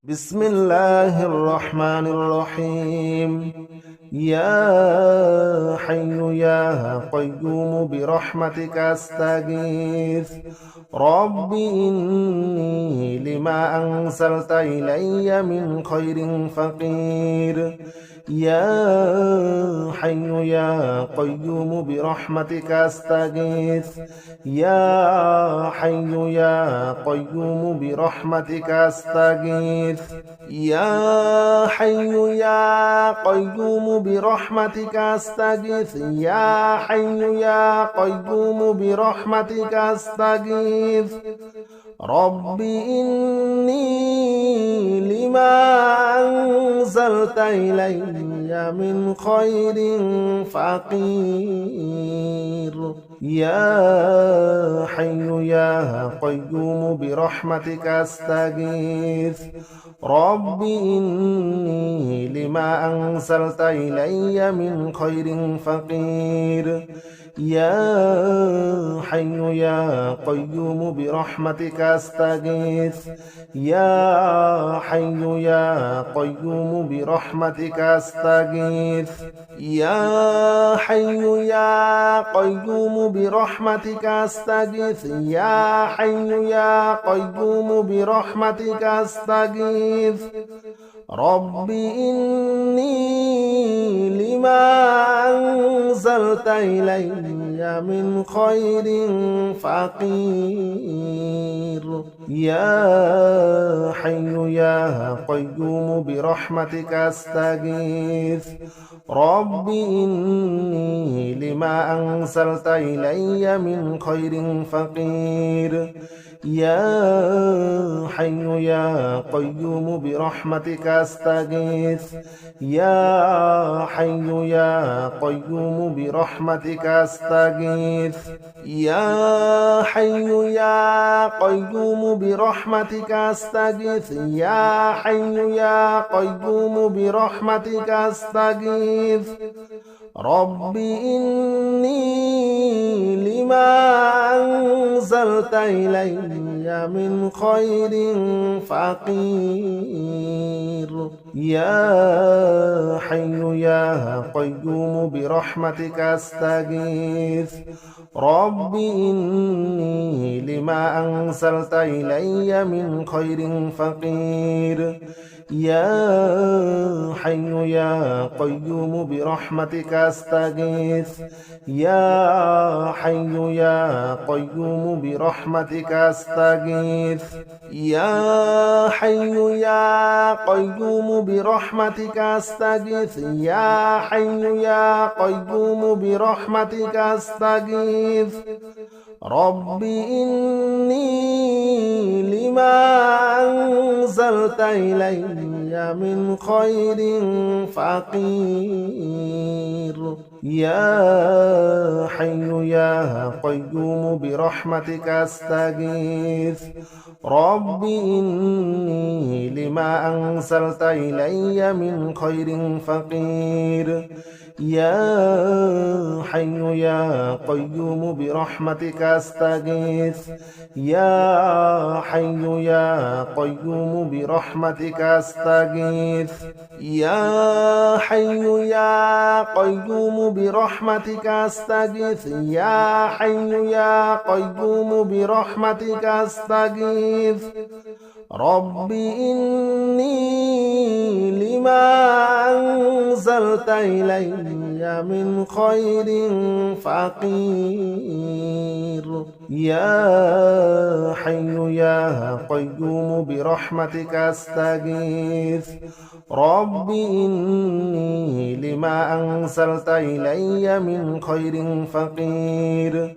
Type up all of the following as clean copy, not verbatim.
بسم الله الرحمن الرحيم. يا حي يا قيوم برحمتك أستغيث. رب إني لما أنزلت إلي من خير فقير. يا حي يا قيوم برحمتك أستغيث. يا حي يا قيوم برحمتك أستغيث. يا حي يا قيوم برحمتك أستغيث. يا حي يا قيوم برحمتك أستغيث. رب إني لما أنزلت إلي من خير فقير. يا حي يا قيوم برحمتك أستغيث. رب إني لما أنزلت إلي من خير فقير. يا حي يا قيوم برحمتك أستغيث. يا حي يا قيوم برحمتك أستغيث. يا حي يا قيوم برحمتك أستغيث. يا حي يا قيوم برحمتك أستغيث. رب إني لما أنزلت إلي من خير فقير. يا حي يا قيوم برحمتك أستغيث. رب إني لما أنزلت إلي من خير فقير. يا حي يا قيوم برحمتك أستغيث. يا حي يا قيوم برحمتك أستغيث. يا حي يا قيوم برحمتك أستغيث. يا حي يا قيوم برحمتك أستغيث. رب إني لما أنزلت إلي من خير فقير. يا حي يا قيوم برحمتك أستغيث. رب إني لما أنزلت إلي من خير فقير. يا حي يا قيوم برحمتك أستغيث. يا حي يا قيوم برحمتك أستغيث. يا حي يا قيوم برحمتك أستغيث. يا حي يا قيوم برحمتك أستغيث. رب إني لما أنزلت إلي من خير فقير. يا حي يا قيوم برحمتك أستغيث. رب إني لما أنزلت إلي من خير فقير. يا حي يا قيوم برحمتك أستغيث. يا حي يا قيوم برحمتك أستغيث. يا حي يا قيوم برحمتك أستغيث. يا حي يا قيوم برحمتك أستغيث. رب إني لما أنزلت إلي من خير فقير. يا حي يا قيوم برحمتك أستغيث. رب إني لما أنزلت إلي من خير فقير.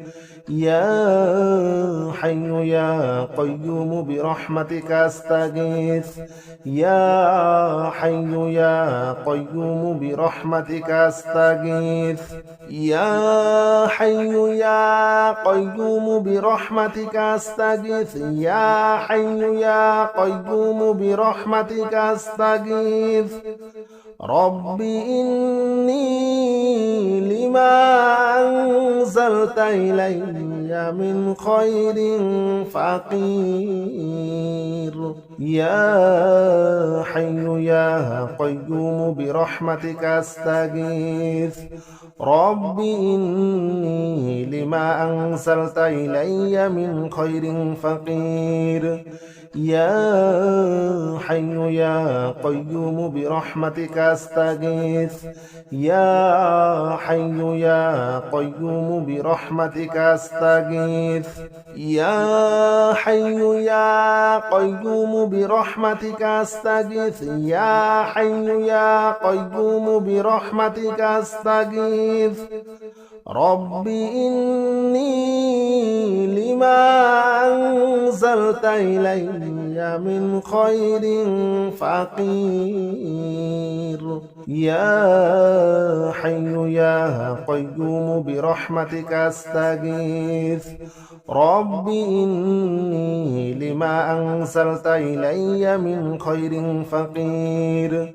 يا حي يا قيوم برحمتك أستغيث. يا حي يا قيوم برحمتك أستغيث. يا حي يا قيوم برحمتك أستغيث. يا حي يا قيوم برحمتك أستغيث. رب إني لما أنزلت إلي من خير فقير. يا يا قيوم برحمتك أستغيث رب إني لما أنزلت إلي من خير فقير يا حي يا قيوم برحمتك أستغيث يا حي يا قيوم برحمتك أستغيث يا حي يا قيوم برحمتك أستغيث يا حي يا قيوم برحمتك أستغيث رب إني لما أنزلت إلي من خير فقير يا حي يا قيوم برحمتك أستغيث رب إني لما أنزلت إلي من خير فقير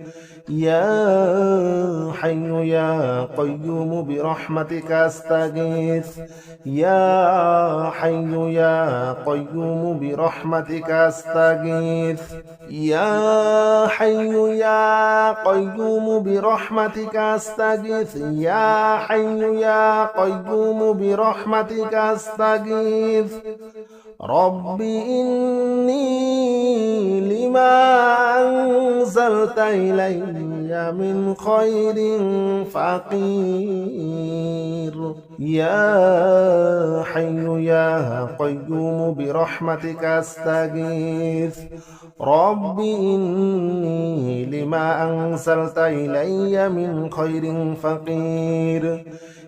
يا حي يا قيوم برحمتك أستغيث يا حي يا قيوم برحمتك أستغيث يا حي يا قيوم برحمتك أستغيث يا حي يا قيوم برحمتك أستغيث رب إني لما أنزلت إلي من خير فقير يا حي يا قيوم برحمتك أستغيث رب إني لما أنزلت إلي من خير فقير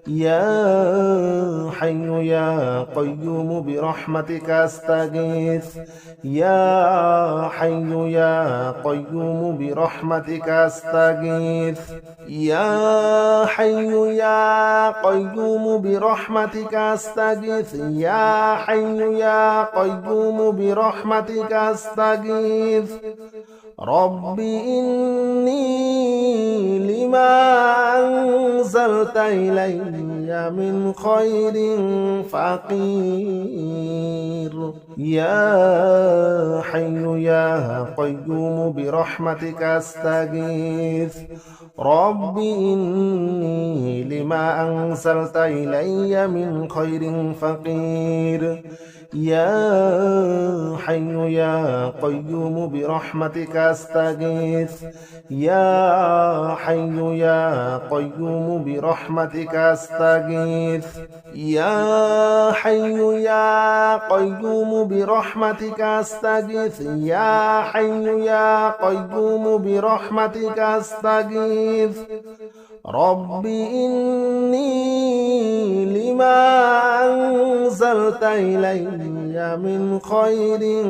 يا حي يا قيوم برحمتك أستغيث يا حي يا قيوم برحمتك أستغيث يا حي يا قيوم برحمتك أستغيث يا حي يا قيوم برحمتك أستغيث رب إني لما أنزلت إلي من خير فقير يا حي يا قيوم برحمتك أستغيث رب إني لما أنزلت إلي من خير فقير يا حي يا قيوم برحمتك أستغيث يا حي يا قيوم برحمتك أستغيث يا حي يا قيوم برحمتك أستغيث يا حي يا قيوم برحمتك أستغيث رب إني لما أنزلت إلي من خير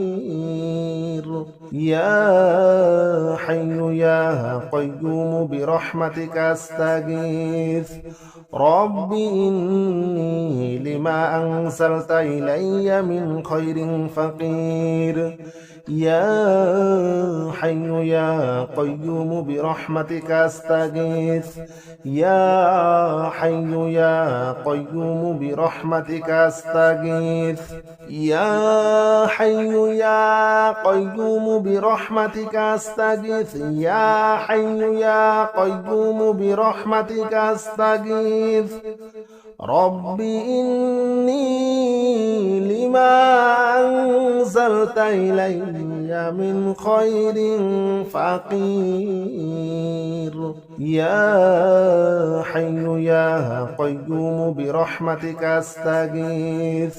فقير يا حي يا قيوم برحمتك أستغيث رب إني لما أنزلت إلي من خير فقير يا حي يا قيوم برحمتك أستغيث يا حي يا قيوم برحمتك أستغيث يا حي يا قيوم برحمتك أستغيث يا حي يا قيوم برحمتك أستغيث رب إني لما أنزلت إلي من خير فقير يا حي يا قيوم برحمتك أستغيث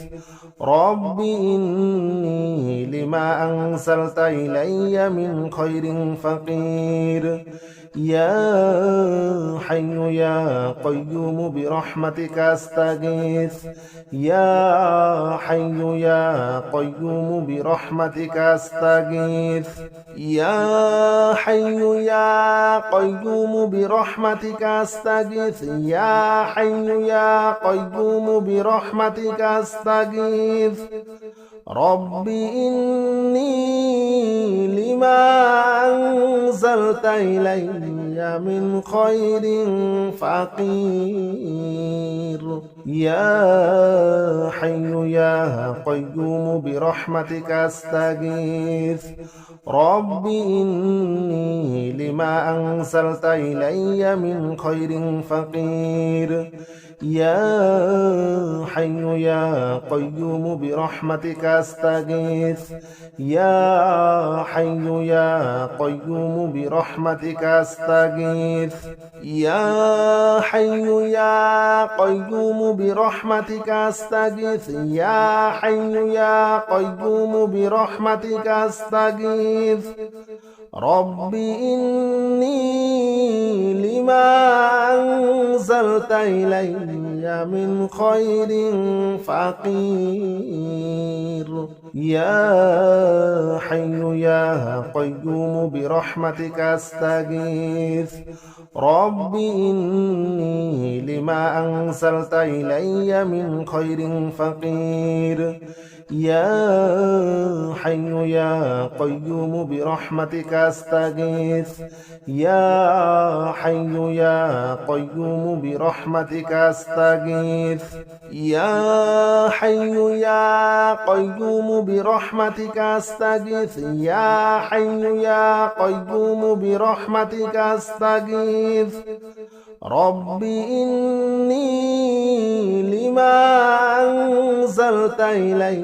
رب إني لما أنزلت إلي من خير فقير يا حي يا قيوم برحمتك أستغيث يا حي يا قيوم برحمتك أستغيث يا حي يا قيوم برحمتك أستغيث يا حي يا قيوم برحمتك أستغيث رب إني لما أنزلت إلي من خير فقير يا حي يا قيوم برحمتك أستغيث رب إني لما أنزلت إلي من خير فقير يا حي يا قيوم برحمتك أستغيث يا حي يا قيوم برحمتك أستغيث يا حي يا قيوم برحمتك أستغيث يا حي يا قيوم برحمتك أستغيث رب إني لما أنزلت إلي من خير فقير يا حي يا قيوم برحمتك أستغيث رب إني لما أنزلت إلي من خير فقير يا حي يا قيوم برحمتك أستغيث يا حي يا قيوم برحمتك أستغيث يا حي يا قيوم برحمتك أستغيث يا حي يا قيوم برحمتك أستغيث رب إني لما أنزلت إلي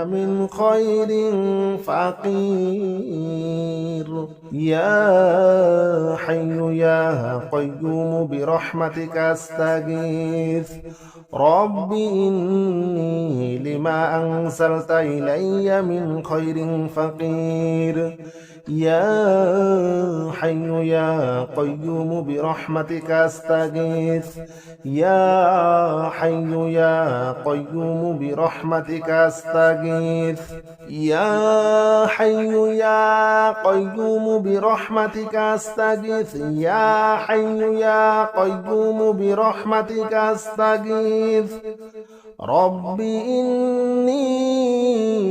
من خير فقير يا حي يا قيوم برحمتك أستغيث رب إني لما أنزلت إلي من خير فقير يا حي يا قيوم برحمتك أستغيث يا حي يا قيوم برحمتك أستغيث يا حي يا قيوم برحمتك أستغيث يا حي يا قيوم برحمتك أستغيث رب إني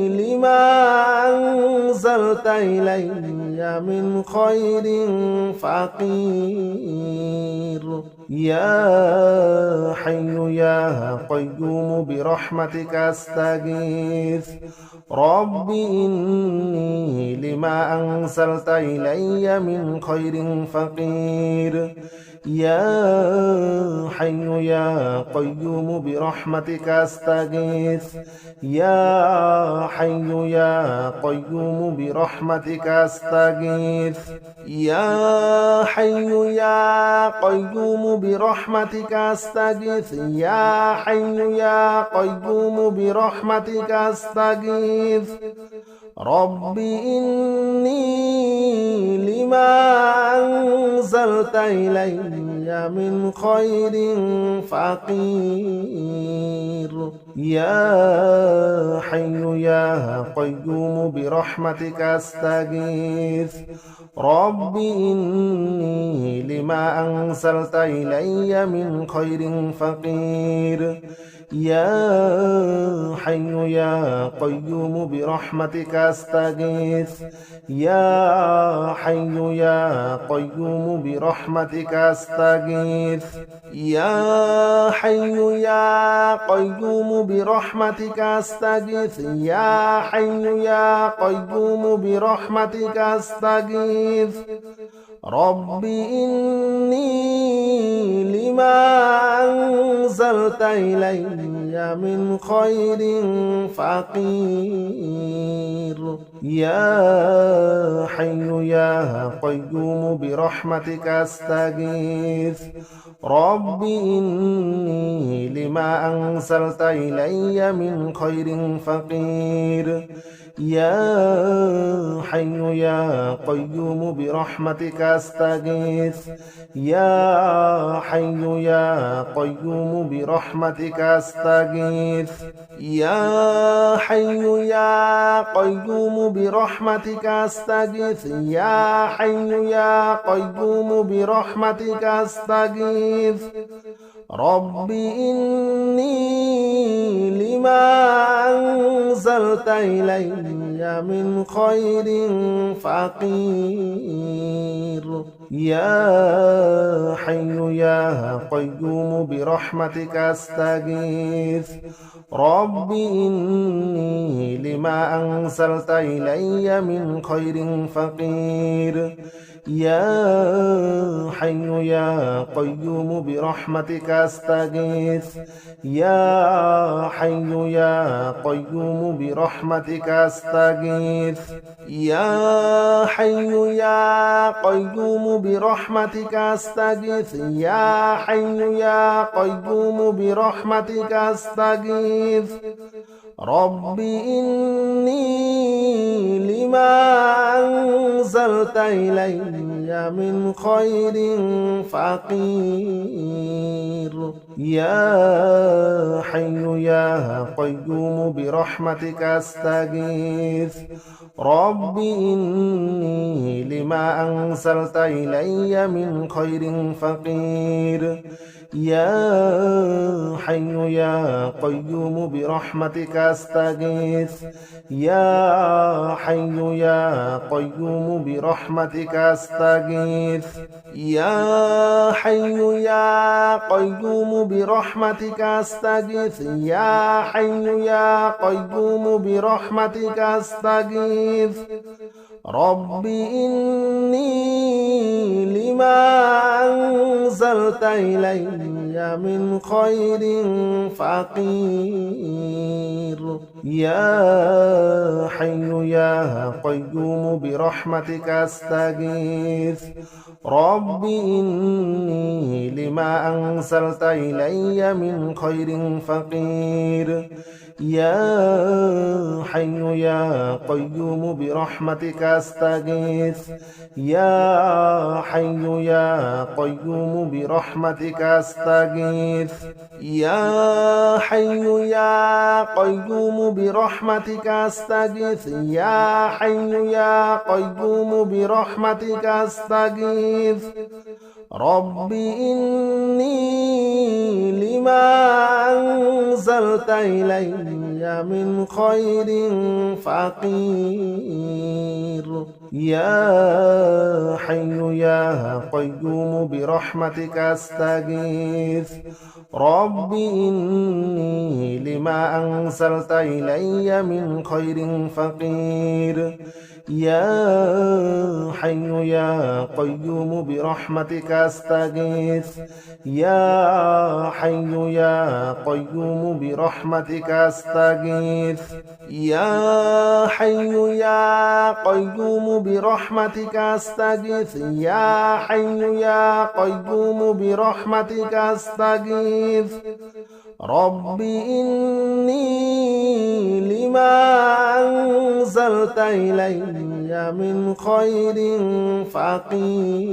لما أنزلت إلي من خير فقير يا حي يا قيوم برحمتك أستغيث رب إني لما أنزلت إلي من خير فقير يا حي يا قيوم برحمتك أستغيث يا حي يا قيوم برحمتك أستغيث يا حي يا قيوم برحمتك أستغيث يا حي يا قيوم برحمتك أستغيث رب إني لما أنزلت إلي من خير فقير يا حي يا قيوم برحمتك أستغيث رب إني لما أنزلت إلي من خير فقير يا حي يا قيوم برحمتك أستغيث يا حي يا قيوم برحمتك أستغيث يا حي يا قيوم برحمتك أستغيث يا حي يا قيوم برحمتك أستغيث رب إني لما أنزلت إلي من خير فقير يا حي يا قيوم برحمتك أستغيث رب إني لما أنزلت إلي من خير فقير يا حي يا قيوم برحمتك أستغيث يا حي يا قيوم برحمتك أستغيث يا حي يا قيوم برحمتك أستغيث يا حي يا قيوم برحمتك أستغيث رب إني لما أنزلت إلي من خير فقير يا حي يا قيوم برحمتك أستغيث رب إني لما أنزلت إلي من خير فقير يا حي يا قيوم برحمتك أستغيث يا حي يا قيوم برحمتك أستغيث يا حي يا قيوم برحمتك أستغيث يا حي يا قيوم برحمتك أستغيث رب إني لما أنزلت إلي من خير فقير يا حي يا قيوم برحمتك أستغيث رب إني لما أنزلت إلي من خير فقير يا حي يا قيوم برحمتك أستغيث يا حي يا قيوم برحمتك أستغيث يا حي يا قيوم برحمتك أستغيث يا حي يا قيوم برحمتك أستغيث رب إني لما أنزلت إلي من خير فقير يا حي يا قيوم برحمتك أستغيث رب إني لما أنزلت إلي من خير فقير يا حي يا قيوم برحمتك أستغيث يا حي يا قيوم برحمتك أستغيث يا حي يا قيوم برحمتك أستغيث يا حي يا قيوم برحمتك أستغيث رب إني لما أنزلت إلي من خير فقير يا حي يا قيوم برحمتك أستغيث رب إني لما أنزلت إلي من خير فقير يا حي يا قيوم برحمتك أستغيث يا حي يا قيوم برحمتك أستغيث يا حي يا قيوم برحمتك أستغيث يا حي يا قيوم برحمتك أستغيث رب إني لما أنزلت إلي من خير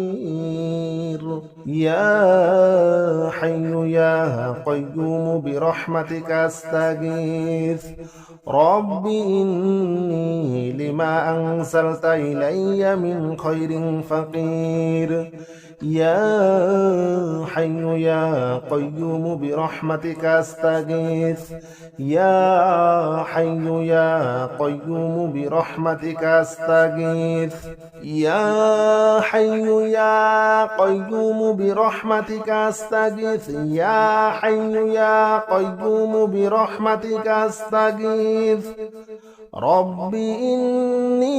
فقير يا حي يا قيوم برحمتك أستغيث رب إني لما أنزلت إلي من خير فقير يا حي يا قيوم برحمتك أستغيث يا حي يا قيوم برحمتك أستغيث يا حي يا قيوم برحمتك أستغيث يا حي يا قيوم برحمتك أستغيث رب إني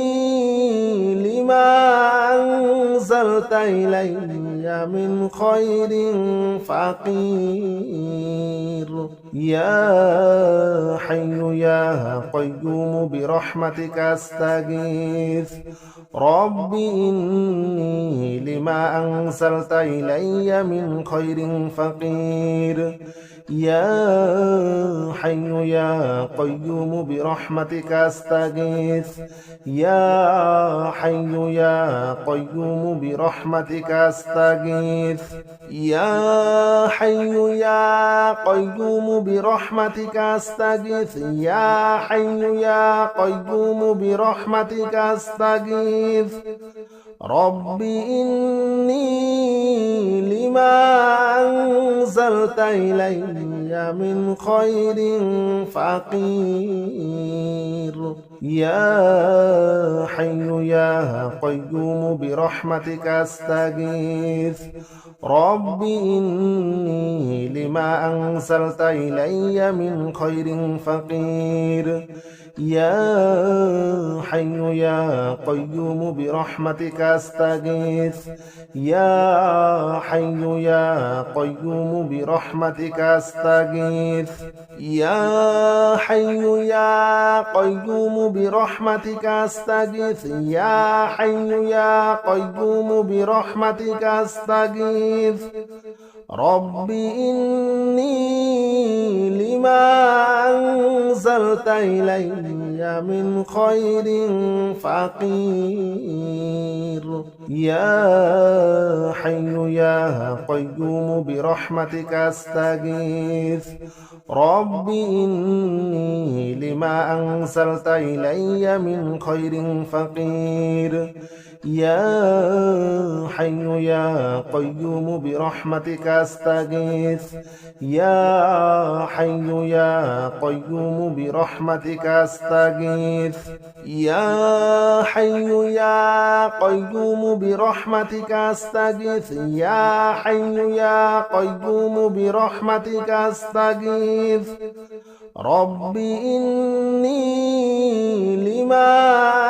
لما أنزلت إلي من خير فقير يا حي يا قيوم برحمتك أستغيث رب إني لما أنزلت إلي من خير فقير يا حي يا قيوم برحمتك أستغيث يا حي يا قيوم برحمتك أستغيث يا حي يا قيوم برحمتك أستغيث يا حي يا قيوم برحمتك أستغيث رب إني لما أنزلت إلي من خير فقير يا حي يا قيوم برحمتك أستغيث رب إني لما أنزلت إلي من خير فقير يا حي يا قيوم برحمتك أستغيث يا حي يا قيوم برحمتك أستغيث يا حي يا قيوم برحمتك أستغيث يا حي يا قيوم برحمتك أستغيث رب إني لما أنزلت إلي من خير فقير يا حي يا قيوم برحمتك أستغيث رب إني لما أنزلت إلي من خير فقير يا حي يا قيوم برحمتك أستغيث يا حي يا قيوم برحمتك أستغيث يا حي يا قيوم برحمتك أستغيث يا حي يا قيوم برحمتك أستغيث رب إني لما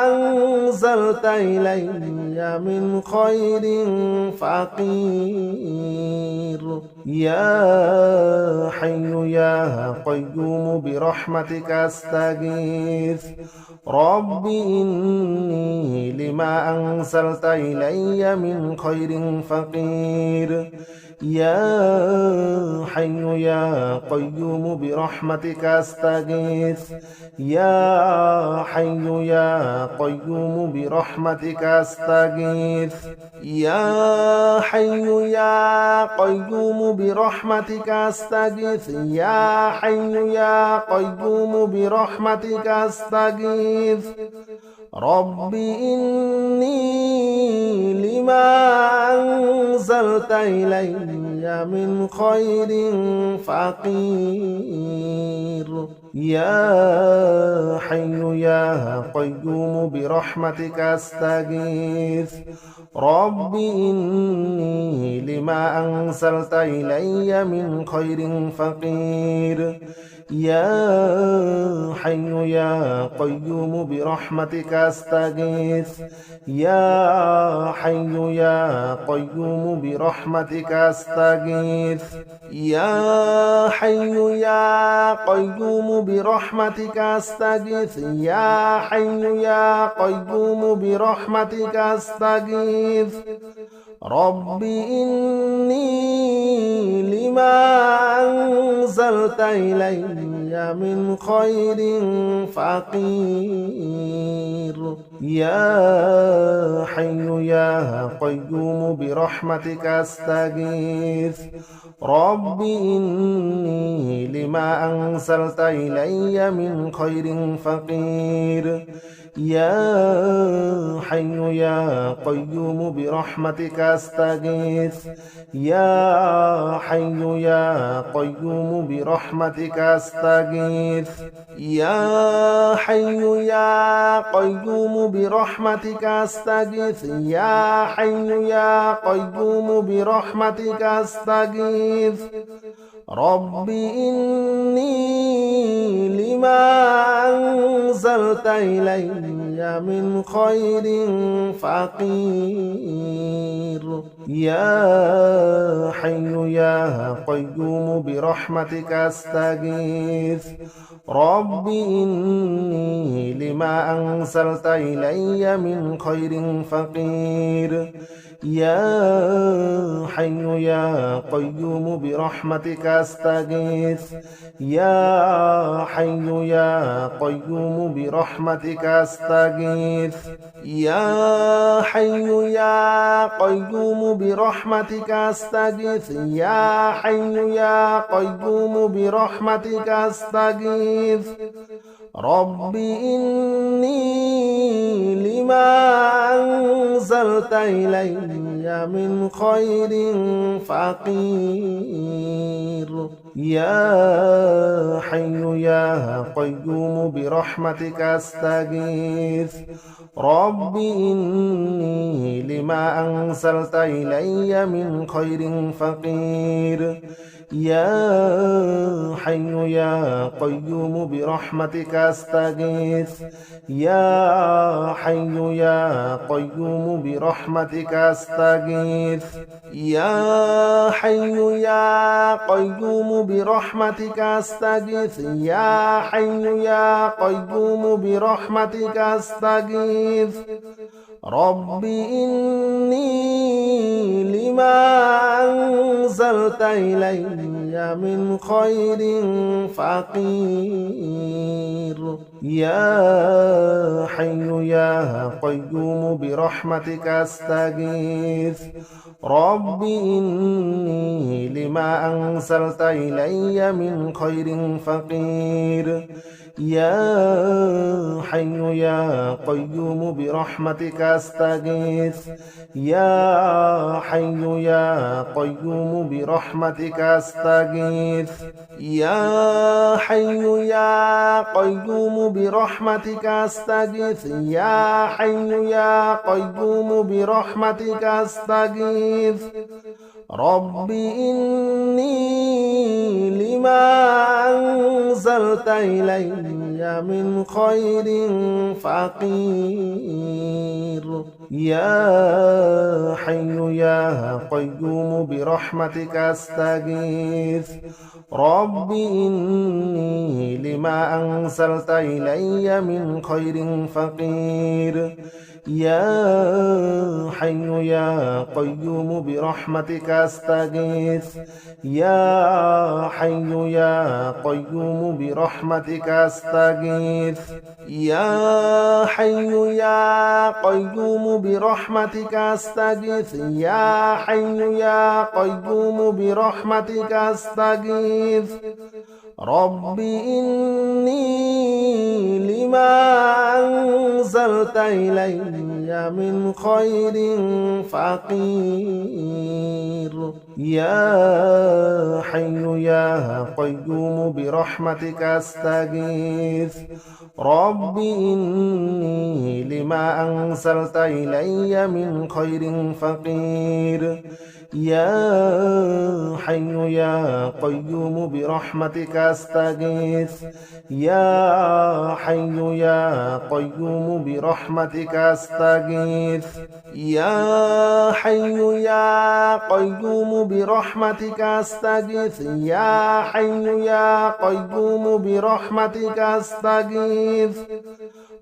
أنزلت إلي من خير فقير يا حي يا قيوم برحمتك أستغيث رب إني لما أنزلت إلي من خير فقير يا حي يا قيوم برحمتك أستغيث يا حي يا قيوم برحمتك أستغيث يا حي يا قيوم برحمتك أستغيث يا حي يا قيوم برحمتك أستغيث رب إني لما أنزلت إلي من خير فقير يا حي يا قيوم برحمتك أستغيث رب إني لما أنزلت إلي من خير فقير يا حي يا قيوم برحمتك أستغيث يا حي يا قيوم برحمتك أستغيث يا حي يا قيوم برحمتك أستغيث يا حي يا قيوم برحمتك أستغيث رب إني لما أنزلت إلي من خير فقير يا حي يا قيوم برحمتك أستغيث رب إني لما أنزلت إلي من خير فقير يا حي يا قيوم برحمتك أستغيث يا حي يا قيوم برحمتك أستغيث يا حي يا قيوم برحمتك أستغيث يا حي يا قيوم برحمتك أستغيث رب إني لما أنزلت إلي من خير فقير يا حي يا قيوم برحمتك أستغيث رب إني لما أنزلت إلي من خير فقير يا حي يا قيوم برحمتك أستغيث يا حي يا قيوم برحمتك أستغيث يا حي يا قيوم برحمتك أستغيث يا حي يا قيوم برحمتك أستغيث رب إني لما أنزلت إلي من خير فقير يا حي يا قيوم برحمتك أستغيث رب إني لما أنزلت إلي من خير فقير يا حي يا قيوم برحمتك أستغيث يا حي يا قيوم برحمتك أستغيث يا حي يا قيوم برحمتك أستغيث يا حي يا قيوم برحمتك أستغيث رب إني لما أنزلت إلي من خير فقير يا حي يا قيوم برحمتك أستغيث رب إني لما أنزلت إلي من خير فقير يا حي يا قيوم برحمتك أستغيث يا حي يا قيوم برحمتك أستغيث يا حي يا قيوم برحمتك أستغيث يا حي يا قيوم برحمتك أستغيث رب إني لما أنزلت إلي من خير فقير يا حي يا قيوم برحمتك أستغيث رب إني لما أنزلت إلي من خير فقير يا حي يا قيوم برحمتك أستغيث يا حي يا قيوم برحمتك أستغيث يا حي يا قيوم برحمتك أستغيث يا حي يا قيوم برحمتك أستغيث رب إني لما أنزلت إلي من خير فقير يا حي يا قيوم برحمتك أستغيث رب إني لما أنزلت إلي من خير فقير يا حي يا قيوم برحمتك أستغيث يا حي يا قيوم برحمتك أستغيث يا حي يا قيوم برحمتك أستغيث يا حي يا قيوم برحمتك أستغيث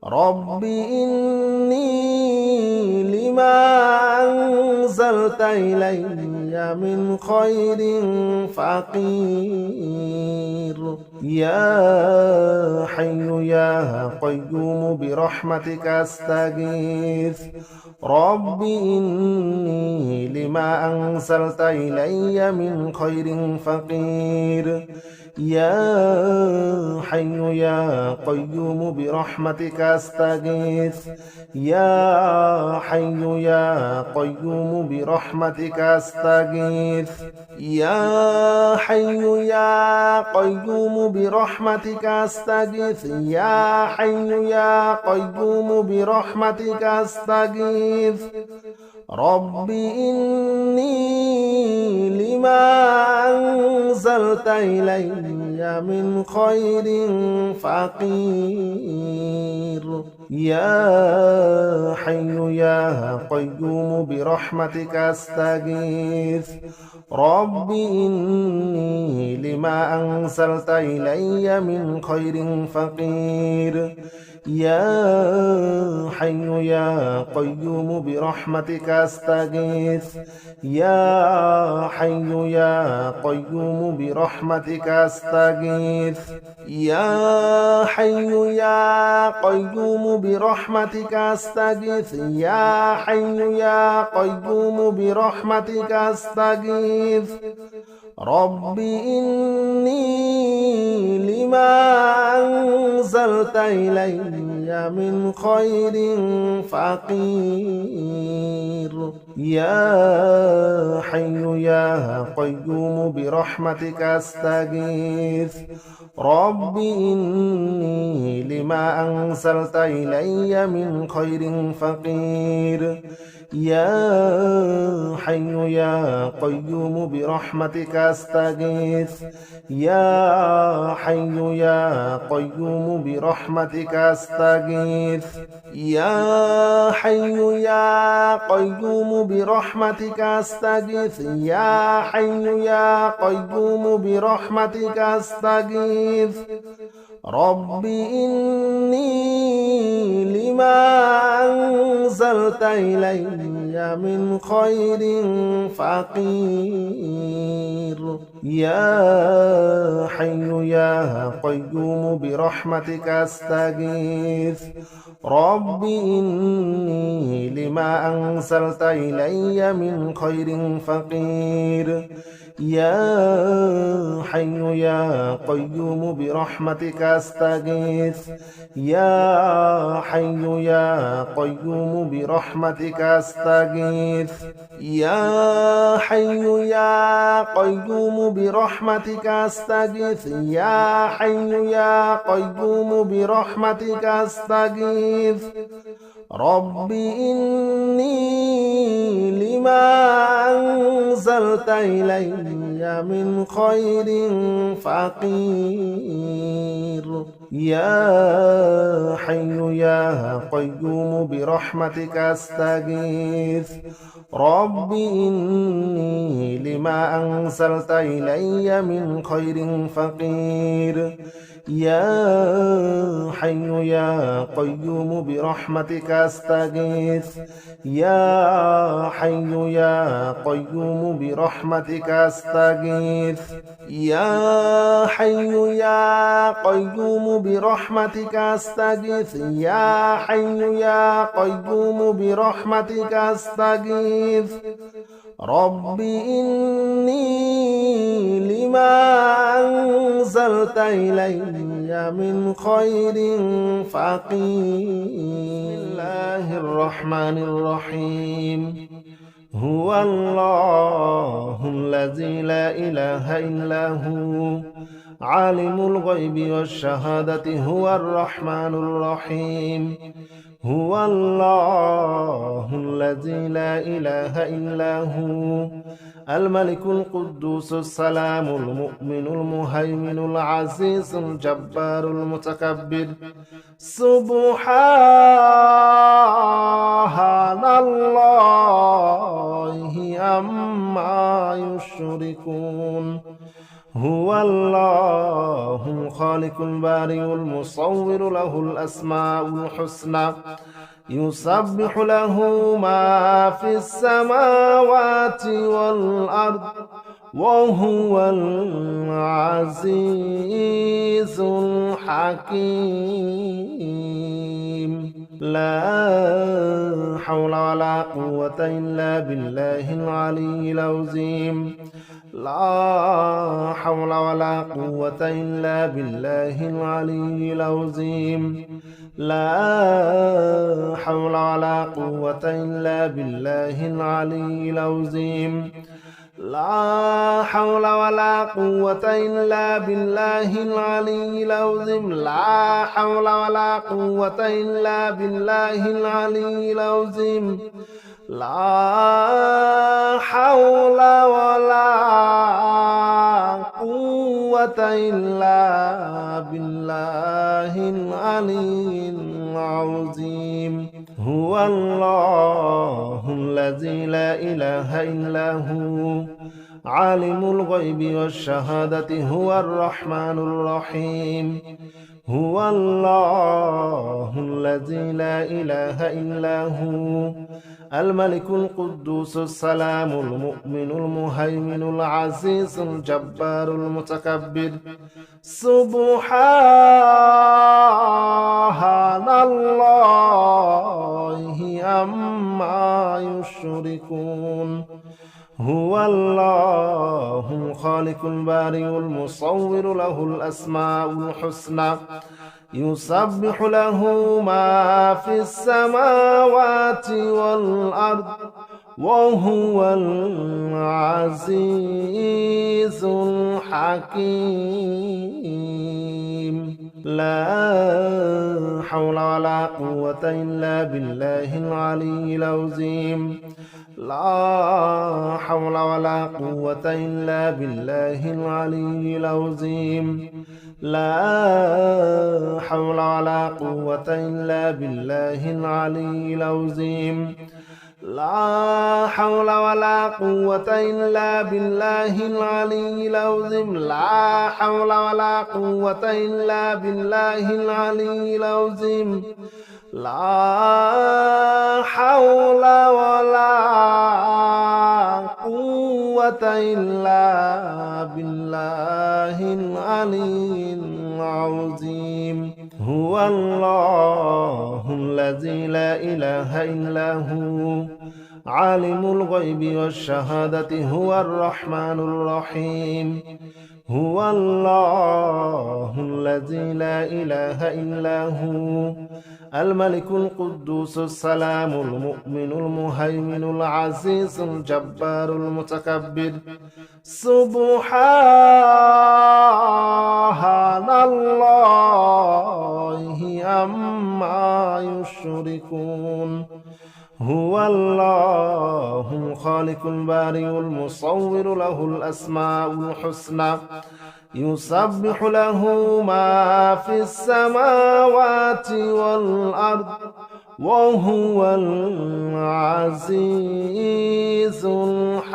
رب إني لما أنزلت إلي من خير فقير يا حي يا قيوم برحمتك أستغيث رب إني لما أنزلت إلي من خير فقير يا حي يا قيوم برحمتك أستغيث يا حي يا قيوم برحمتك أستغيث يا حي يا قيوم برحمتك أستغيث يا حي يا قيوم برحمتك أستغيث رب إني لما أنزلت إلي من خير فقير يا حي يا قيوم برحمتك أستغيث رب إني لما أنزلت إلي من خير فقير يا حي يا قيوم برحمتك أستغيث يا حي يا قيوم برحمتك أستغيث يا حي يا قيوم برحمتك أستغيث يا حي يا قيوم برحمتك أستغيث رب إني لما أنزلت إلي من خير فقير يا حي يا قيوم برحمتك أستغيث رب إني لما أنزلت إلي من خير فقير يا حي يا قيوم برحمتك أستغيث يا حي يا قيوم برحمتك أستغيث يا حي يا قيوم برحمتك أستغيث يا حي يا قيوم برحمتك أستغيث رب إني لما أنزلت إلي من خير فقير يا حي يا قيوم برحمتك أستغيث رب إني لما أنزلت إلي من خير فقير يا حي يا قيوم برحمتك أستغيث يا حي يا قيوم برحمتك أستغيث يا حي يا قيوم برحمتك أستغيث يا حي يا قيوم برحمتك أستغيث رب إني لما أنزلت إلي من خير فقير يا حي يا قيوم برحمتك أستغيث رب إني لما أنزلت إلي من خير فقير يا حي يا قيوم برحمتك أستغيث يا حي يا قيوم برحمتك أستغيث يا حي يا قيوم برحمتك أستغيث يا حي يا قيوم برحمتك أستغيث رب إني لما أنزلت إلي من خير فقير بسم الله الرحمن الرحيم هو الله الذي لا إله إلا هو عالم الغيب والشهادة هو الرحمن الرحيم هو الله الذي لا إله إلا هو الملك القدوس السلام المؤمن المهيمن العزيز الجبار المتكبر سبحان الله عما يشركون هو الله الخالق البارئ المصور له الأسماء الحسنى يسبح له ما في السماوات والأرض وهو العزيز الحكيم لا حول ولا قوة إلا بالله العلي العظيم لا حول ولا قوة إلا بالله العلي العظيم لا حول ولا قوة إلا بالله العلي العظيم لا حول ولا قوة إلا بالله العلي العظيم لا حول ولا قوة إلا بالله العلي العظيم لا حول ولا قوة إلا بالله العلي العظيم هو الله الذي لا إله إلا هو عالم الغيب والشهادة هو الرحمن الرحيم هو الله الذي لا إله إلا هو الملك القدوس السلام المؤمن المهيمن العزيز الجبار المتكبر سبحان الله عما يشركون هو الله الخالق البارئ المصور له الأسماء الحسنى يسبح له ما في السماوات والأرض وهو العزيز الحكيم. لا حول ولا قوة إلا بالله العلي العظيم. لا حول ولا قوة إلا بالله العلي العظيم. لا حول ولا قوة إلا بالله العلي العظيم. لا حول ولا قوة إلا بالله العلي العظيم. لا حول ولا قوة إلا بالله العلي العظيم. لا حول ولا قوة إلا بالله العلي العظيم. هو الله الذي لا إله إلا هو عالم الغيب والشهادة هو الرحمن الرحيم. هو الله الذي لا إله إلا هو الملك القدوس السلام المؤمن المهيمن العزيز الجبار المتكبر. سبحان الله عما يشركون. هو الله الخالق البارئ المصور له الأسماء الحسنى يسبح له ما في السماوات والأرض وهو العزيز الحكيم.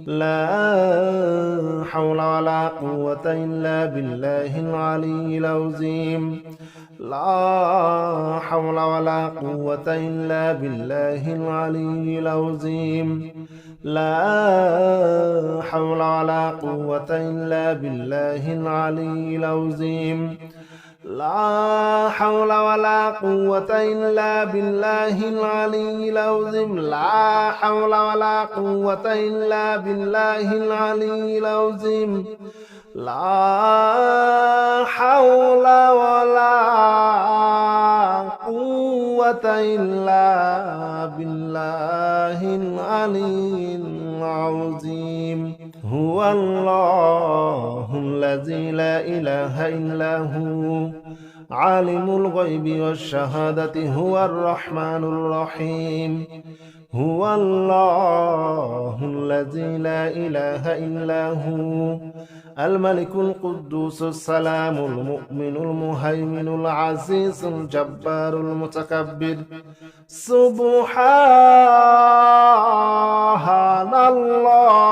لا حول ولا قوة إلا بالله العلي العظيم. لا حول ولا قوة إلا بالله العلي العظيم. لا حول ولا قوة إلا بالله العلي العظيم. لا حول ولا قوة إلا بالله العلي العظيم. لا حول ولا قوة إلا بالله العلي العظيم. لا حول ولا قوة إلا بالله العلي العظيم. هو الله الذي لا إله إلا هو عالم الغيب والشهادة هو الرحمن الرحيم. هو الله الذي لا إله إلا هو الملك القدوس السلام المؤمن المهيمن العزيز الجبار المتكبر. سبحان الله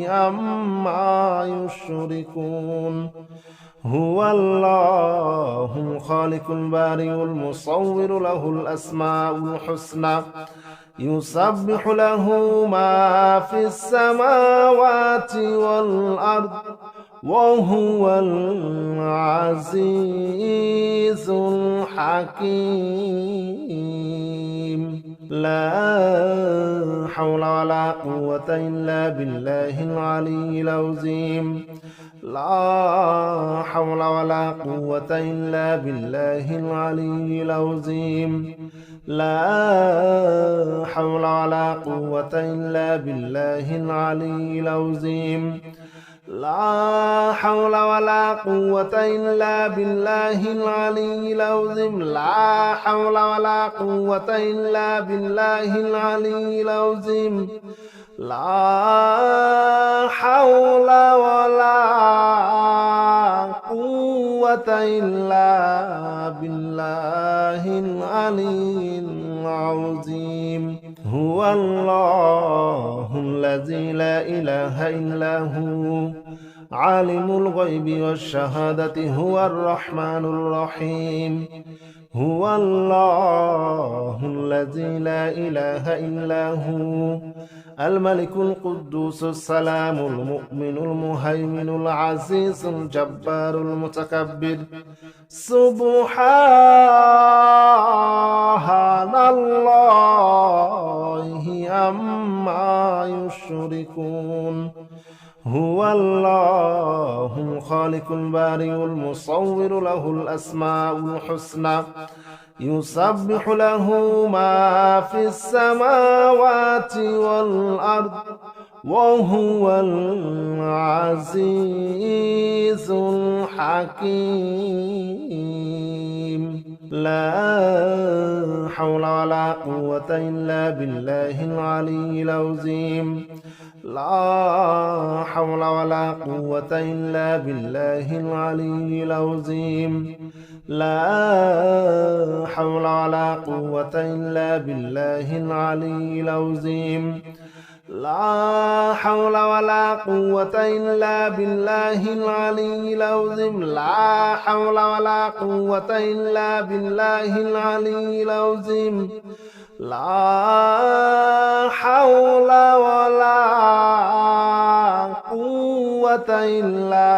عما يشركون. هو الله الخالق البارئ المصور له الأسماء الحسنى يسبح له ما في السماوات والأرض وهو العزيز الحكيم. لا حول ولا قوة إلا بالله العلي العظيم. لا حول ولا قوة إلا بالله العلي العظيم. لا حول ولا قوة إلا بالله العلي العظيم. لا حول ولا قوة إلا بالله العلي العظيم. لا حول ولا قوة إلا بالله العلي العظيم. لا حول ولا قوة إلا بالله العلي العظيم. هو الله الذي لا إله إلا هو عالم الغيب والشهادة هو الرحمن الرحيم. هو الله الذي لا إله إلا هو الملك القدوس السلام المؤمن المهيمن العزيز الجبار المتكبر. سبحان الله عما يشركون. هو الله الخالق البارئ المصور له الأسماء الحسنى يسبح له ما في السماوات والأرض وهو العزيز الحكيم. لا حول ولا قوة إلا بالله العلي العظيم. لا حول ولا قوة إلا بالله العلي العظيم. لا حول ولا قوة إلا بالله العلي العظيم. لا حول ولا قوة إلا بالله العلي العظيم. لا حول ولا قوة إلا بالله العلي العظيم. لا حول ولا قوة إلا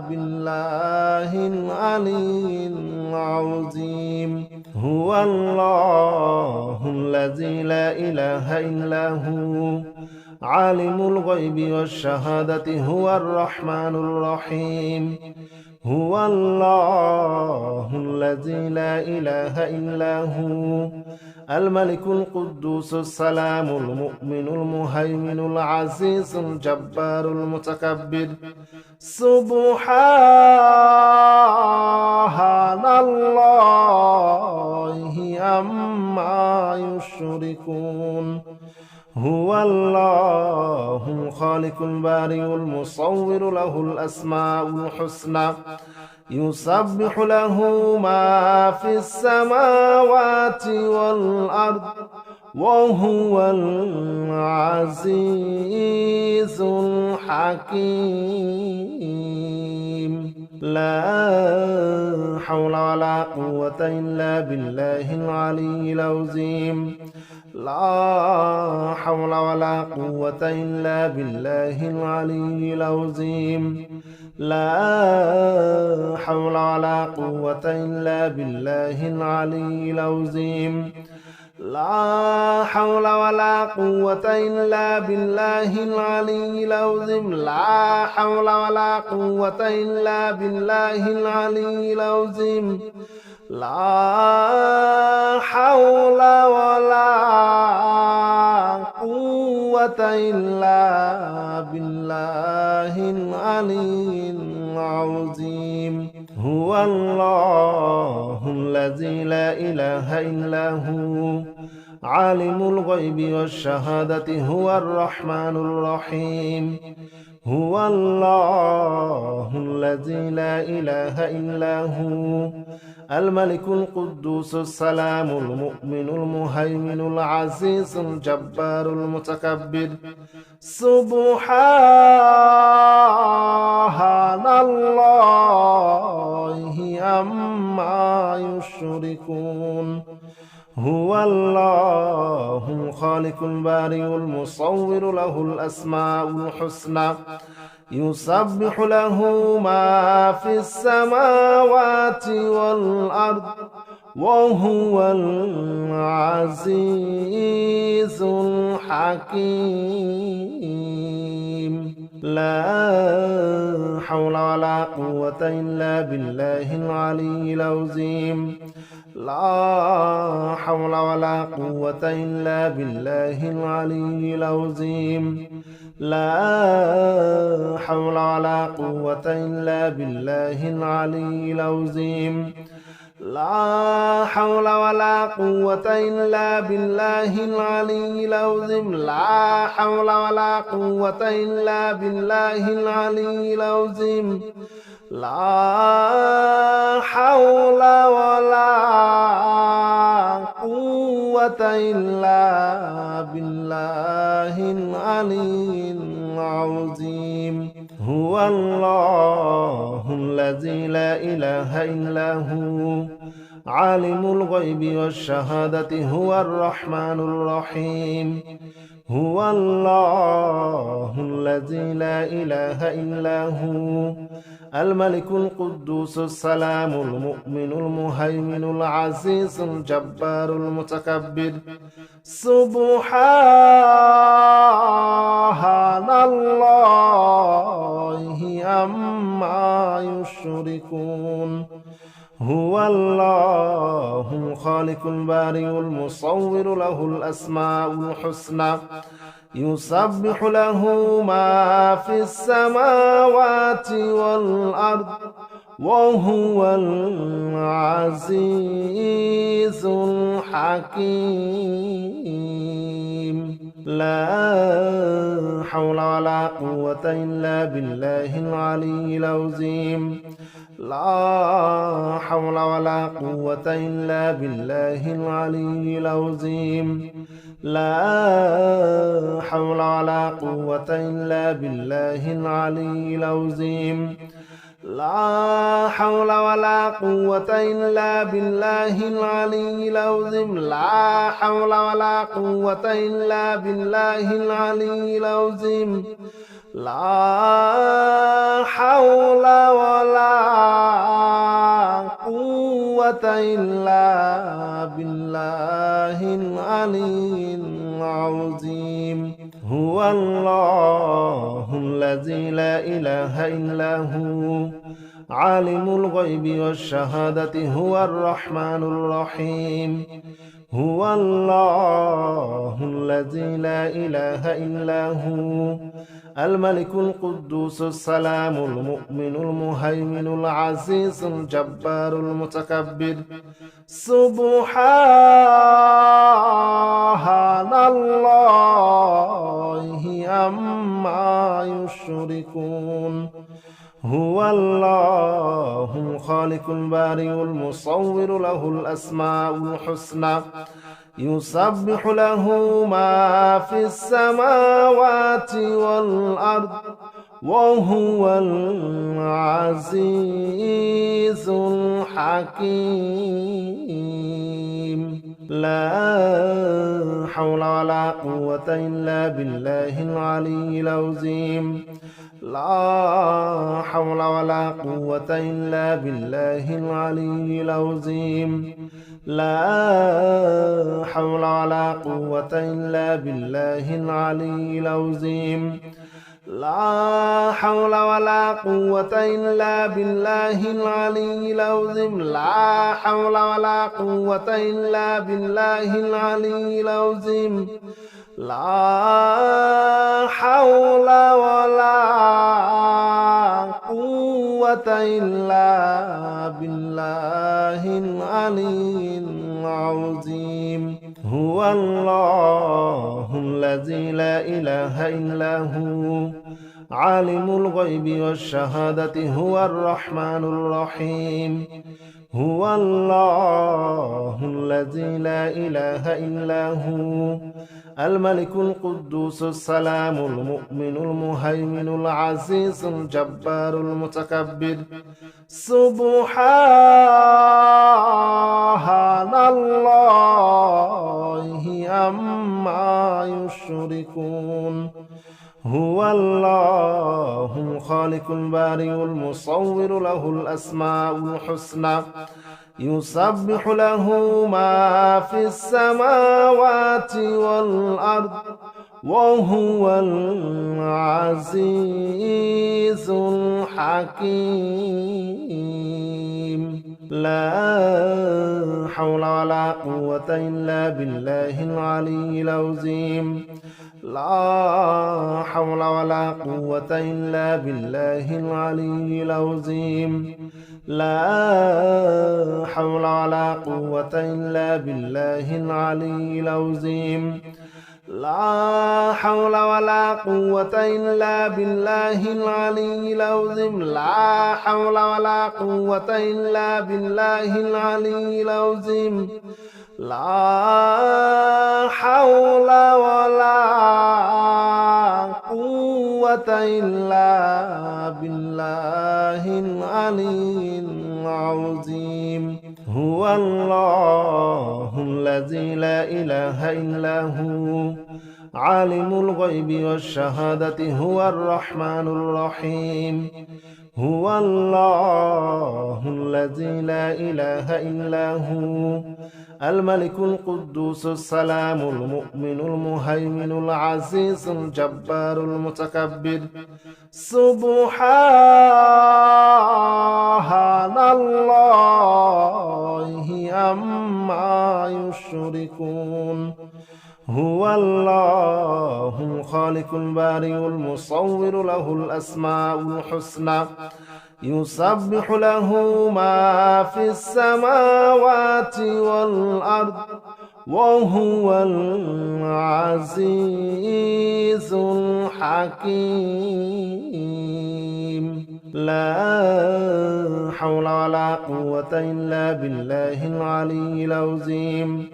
بالله العلي العظيم. هو الله الذي لا إله إلا هو عالم الغيب والشهادة هو الرحمن الرحيم. هو الله الذي لا إله إلا هو الملك القدوس السلام المؤمن المهيمن العزيز الجبار المتكبر. سبحان الله عما يشركون. هو الله الخالق البارئ المصور له الأسماء الحسنى يسبح له ما في السماوات والأرض وهو العزيز الحكيم. لا حول ولا قوة إلا بالله العلي العظيم. لا حول ولا قوة إلا بالله العلي العظيم. لا حول ولا قوة إلا بالله العلي العظيم. لا حول ولا قوة إلا بالله العلي العظيم. لا حول ولا قوة إلا بالله العلي العظيم. لا حول ولا قوة إلا بالله العلي العظيم. هو الله الذي لا إله إلا هو عالم الغيب والشهادة هو الرحمن الرحيم. هو الله الذي لا إله إلا هو الملك القدوس السلام المؤمن المهيمن العزيز الجبار المتكبر. سبحان الله عما يشركون. هو الله الخالق البارئ المصور له الأسماء الحسنى يسبح له ما في السماوات والأرض وهو العزيز الحكيم. لا حول ولا قوة إلا بالله العلي العظيم. لا حول ولا قوة إلا بالله العلي العظيم. لا حول ولا قوة إلا بالله العلي العظيم. لا حول ولا قوة إلا بالله العلي العظيم. لا حول ولا قوة إلا بالله العلي العظيم. لا حول ولا قوة إلا بالله العلي العظيم. هو الله الذي لا إله إلا هو عالم الغيب والشهادة هو الرحمن الرحيم. هو الله الذي لا إله إلا هو الملك القدوس السلام المؤمن المهيمن العزيز الجبار المتكبر. سبحان الله عما يشركون. هو الله الخالق البارئ المصور له الأسماء الحسنى يسبح له ما في السماوات والأرض وهو العزيز الحكيم لا حول ولا قوة إلا بالله العلي العظيم لا حول ولا قوة إلا بالله العلي العظيم لا حول ولا قوة إلا بالله العلي العظيم لا حول ولا قوة إلا بالله العلي العظيم لا حول ولا قوة إلا بالله العلي العظيم لا حول ولا قوة إلا بالله العلي العظيم هو الله الذي لا إله إلا هو عالم الغيب والشهادة هو الرحمن الرحيم هو الله الذي لا إله إلا هو الملك القدوس السلام المؤمن المهيمن العزيز الجبار المتكبر سبحان الله عما يشركون هو الله الخالق البارئ المصور له الأسماء الحسنى يسبح له ما في السماوات والأرض وهو العزيز الحكيم لا حول ولا قوة إلا بالله العلي العظيم لا حول ولا قوة إلا بالله العلي العظيم لا حول ولا قوة إلا بالله العلي العظيم لا حول ولا قوة إلا بالله العلي العظيم لا حول ولا قوة إلا بالله العلي العظيم لا حول ولا قوة إلا بالله العلي العظيم هو الله الذي لا إله إلا هو عالم الغيب والشهادة هو الرحمن الرحيم هو الله الذي لا إله إلا هو الملك القدوس السلام المؤمن المهيمن العزيز الجبار المتكبر سبحان الله عما يشركون هو الله الخالق البارئ المصور له الأسماء الحسنى يسبح له ما في السماوات والأرض وهو العزيز الحكيم لا حول ولا قوة إلا بالله العلي العظيم لا حول ولا قوة إلا بالله العلي العظيم لا حول ولا قوة إلا بالله العلي العظيم لا حول ولا قوة إلا بالله العلي العظيم لا حول ولا قوة إلا بالله العلي العظيم لا حول ولا قوة إلا بالله العلي العظيم هو الله الذي لا إله إلا هو عالم الغيب والشهادة هو الرحمن الرحيم هو الله الذي لا إله إلا هو الملك القدوس السلام المؤمن المهيمن العزيز الجبار المتكبر سبحان الله عما يشركون هو الله الخالق البارئ المصور له الأسماء الحسنى يسبح له ما في السماوات والأرض وهو العزيز الحكيم لا حول ولا قوة إلا بالله العلي العظيم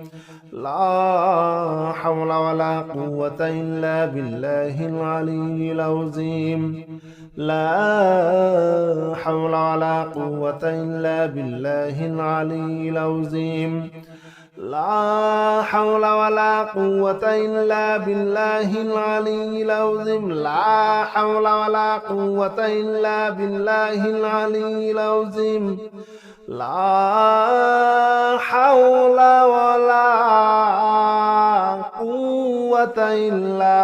لا حول ولا قوة إلا بالله العلي العظيم لا حول ولا قوة إلا بالله العلي العظيم لا حول ولا قوة إلا بالله العلي العظيم لا حول ولا قوة إلا بالله العلي العظيم لا حول ولا قوة إلا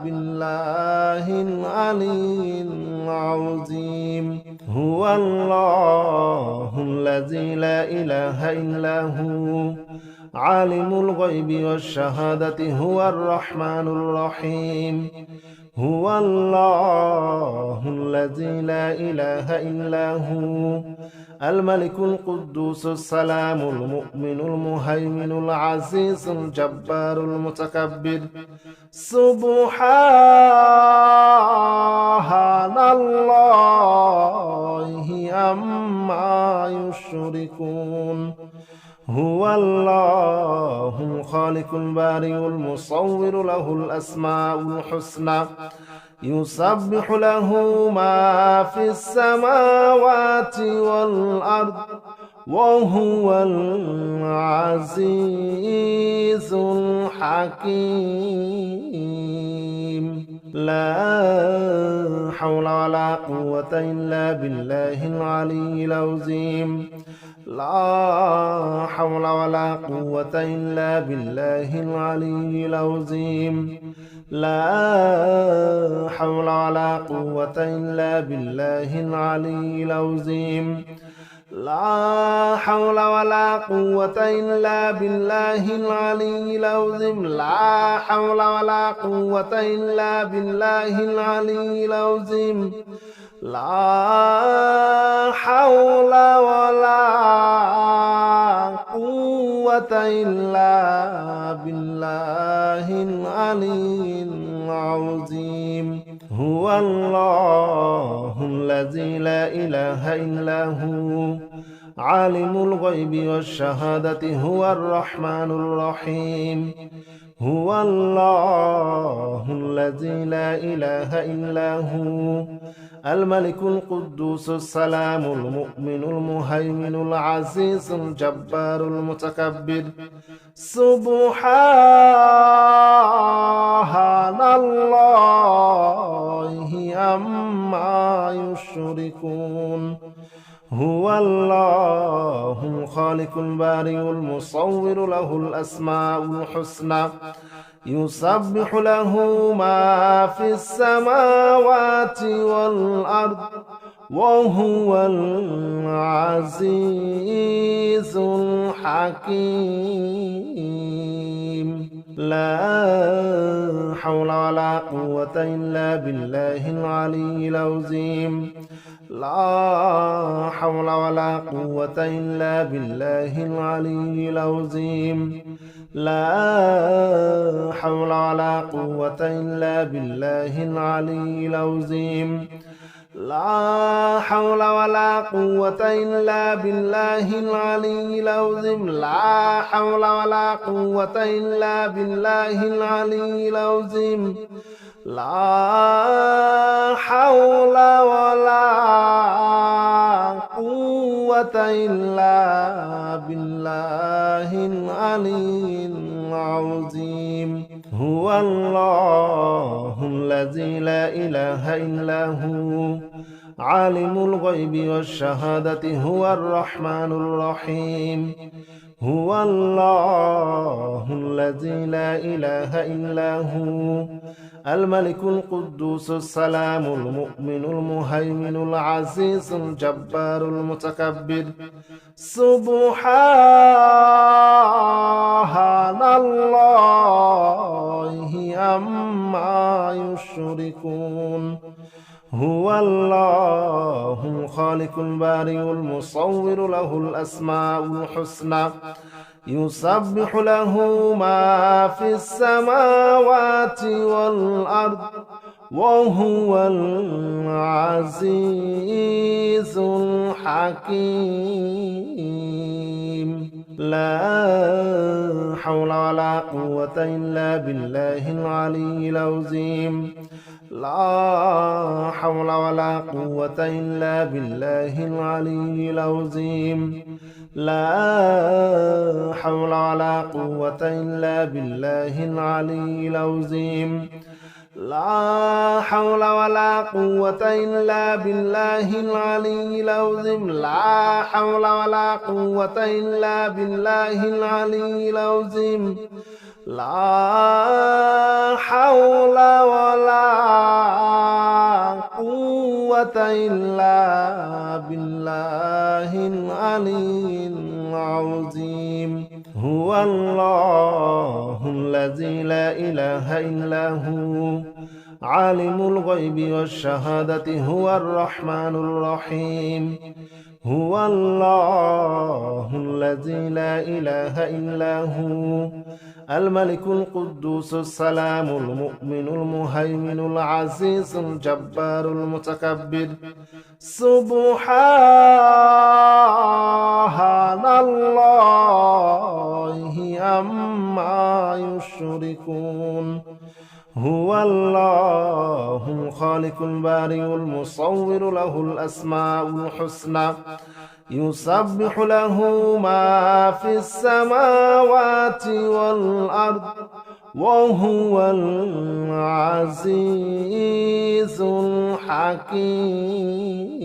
بالله العلي العظيم هو الله الذي لا إله إلا هو عالم الغيب والشهادة هو الرحمن الرحيم هو الله الذي لا إله إلا هو الملك القدوس السلام المؤمن المهيمن العزيز الجبار المتكبر سبحان الله عما يشركون هو الله الخالق البارئ المصور له الأسماء الحسنى يسبح له ما في السماوات والأرض وهو العزيز الحكيم لا حول ولا قوة إلا بالله العلي العظيم لا حول ولا قوة إلا بالله العلي العظيم لا حول ولا قوة إلا بالله العلي العظيم لا حول ولا قوة إلا بالله العلي العظيم لا حول ولا قوة إلا بالله العلي العظيم لا حول ولا قوة إلا بالله العلي العظيم هو الله الذي لا إله إلا هو عالم الغيب والشهادة هو الرحمن الرحيم هو الله الذي لا إله إلا هو الملك القدوس السلام المؤمن المهيمن العزيز الجبار المتكبر سبحان الله عما يشركون هو الله الخالق البارئ المصور له الأسماء الحسنى يسبح له ما في السماوات والأرض وهو العزيز الحكيم لا حول ولا قوة إلا بالله العلي العظيم لا حول ولا قوة إلا بالله العلي العظيم لا حول ولا قوة إلا بالله العلي العظيم لا حول ولا قوة إلا بالله العلي العظيم لا حول ولا قوة إلا بالله العلي العظيم لا حول ولا قوة إلا بالله العلي العظيم هو الله الذي لا إله إلا هو عالم الغيب والشهادة هو الرحمن الرحيم هو الله الذي لا إله إلا هو الملك القدوس السلام المؤمن المهيمن العزيز الجبار المتكبر سبحان الله عما يشركون هو الله الخالق البارئ المصور له الأسماء الحسنى يسبح له ما في السماوات والأرض وهو العزيز الحكيم لا حول ولا قوة إلا بالله العلي العظيم لا حول ولا قوة إلا بالله العلي العظيم لا حول ولا قوة إلا بالله العلي العظيم لا حول ولا قوة إلا بالله العلي العظيم لا حول ولا قوة إلا بالله العلي العظيم لا حول ولا قوة إلا بالله العلي العظيم هو الله الذي لا إله إلا هو عالم الغيب والشهادة هو الرحمن الرحيم هو الله الذي لا إله إلا هو الملك القدوس السلام المؤمن المهيمن العزيز الجبار المتكبر سبحان الله عما يشركون هو الله الخالق البارئ المصور له الأسماء الحسنى يسبح له ما في السماوات والأرض وهو العزيز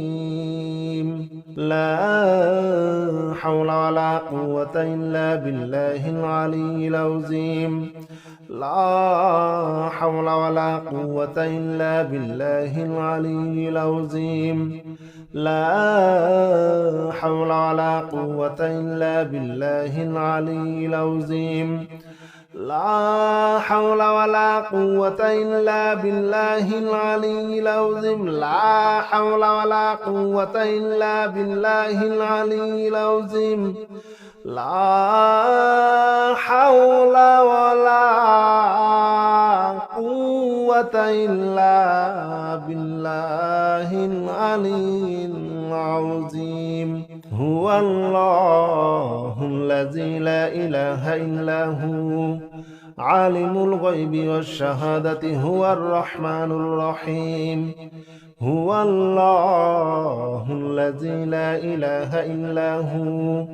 الحكيم لا حول ولا قوة إلا بالله العلي العظيم لا حول ولا قوة إلا بالله العلي العظيم لا حول ولا قوة إلا بالله العلي العظيم لا حول ولا قوة إلا بالله العلي العظيم لا حول ولا قوة إلا بالله العلي العظيم لا حول ولا قوة إلا بالله العلي العظيم هو الله الذي لا إله إلا هو عالم الغيب والشهادة هو الرحمن الرحيم هو الله الذي لا إله إلا هو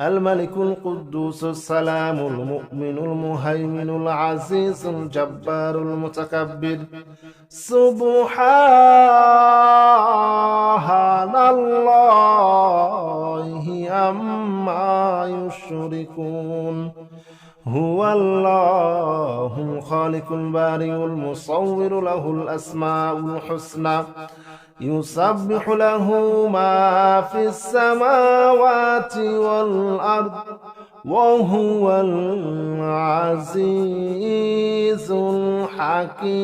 الملك القدوس السلام المؤمن المهيمن العزيز الجبار المتكبر سبحان الله عما يشركون هو الله الخالق البارئ المصور له الأسماء الحسنى يسبح له ما في السماوات والأرض وهو العزيز الحكيم